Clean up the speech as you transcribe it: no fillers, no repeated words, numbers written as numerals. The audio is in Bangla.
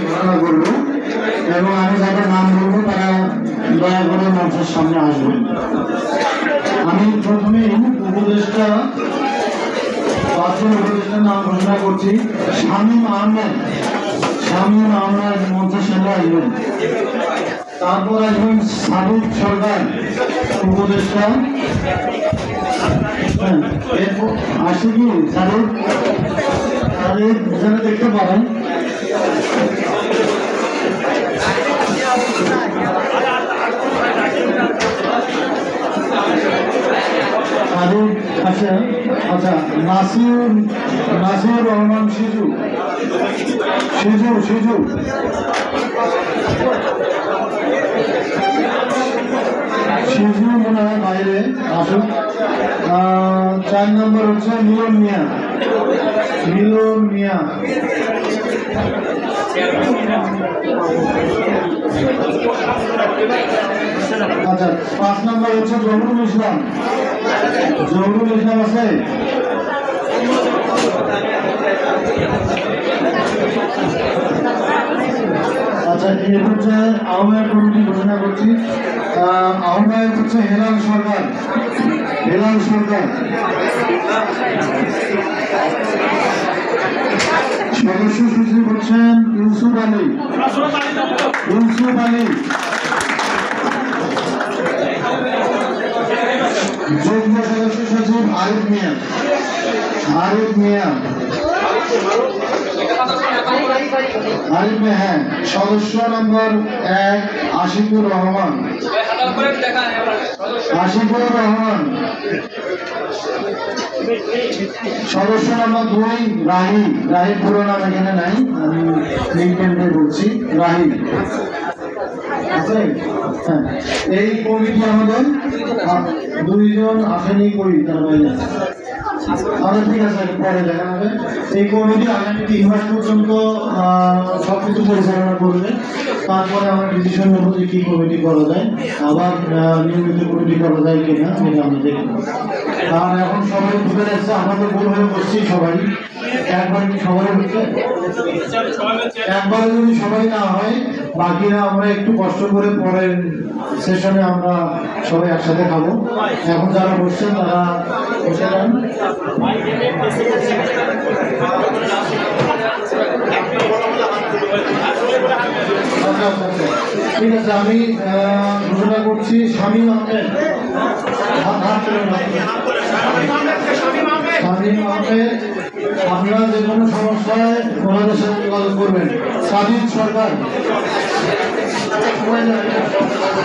ঘোষণা করবো এবং আমি যাদের নাম বলবো তারা দয়া করে মঞ্চের সামনে আসবেন। আমি প্রথমে উপদেষ্টার নাম ঘোষণা করছি। শামীম আহমেদ মঞ্চের সামনে আসবেন। তারপর আসবেন সাদিক সরকার উপদেষ্টা। আসে কি সাদিক এখানে দেখতে পারেন। আচ্ছা আচ্ছা, নাসির রহমান সিজু মনে হয় বাইরে আসুন। 4 নম্বর হচ্ছে মিলন মিয়া। আচ্ছা, 5 নম্বর হচ্ছে জহুরুল ইসলাম আছে। আচ্ছা, এর হচ্ছে আহ্বায়ক কমিটি ঘোষণা করছি। আহ্বায়ক হচ্ছে হেলাল সরকার। সদস্য সচিব হচ্ছেন ইউসুফ আলী। যুগ্ম সদস্য সচিব আরিফ মিয়া। হ্যাঁ, সদস্য নম্বর 1 আশিকুর রহমান। সদস্য নম্বর 2 রাহি পুরো নাম এখানে নাই, আমি লিখে বলছি রাহি। এই কমিটি আমাদের 2 জন আসেনি করি তার বাইরে। ঠিক আছে, পরে দেখা হবে। এই কমিটি আগামী 3 মাস পর্যন্ত সবকিছু পরিচালনা করবে। তারপরে আমরা ডিসিশন নেব যে কি কমিটি করা যায়, আবার নিয়মিত কমিটি করা যায় কিনা এটা আমরা দেখব। আর এখন সবাই ঢুকে যাচ্ছে, আমাদের ভুল হয়ে বসছি সবাই। একবার কি সবাই হচ্ছে? একবারে যদি সবাই না হয়, বাকিরা আমরা একটু কষ্ট করে পরের সেশনে আমরা সবাই একসাথে খাবো। এখন যারা বসছেন তারা বসে যান। ঠিক আছে, আমি ঘোষণা করছি শামীম আহমেদ। আপনারা যে কোনো সমস্যায় ওনাদের সাথে যোগাযোগ করবেন। সাদিক সরকার।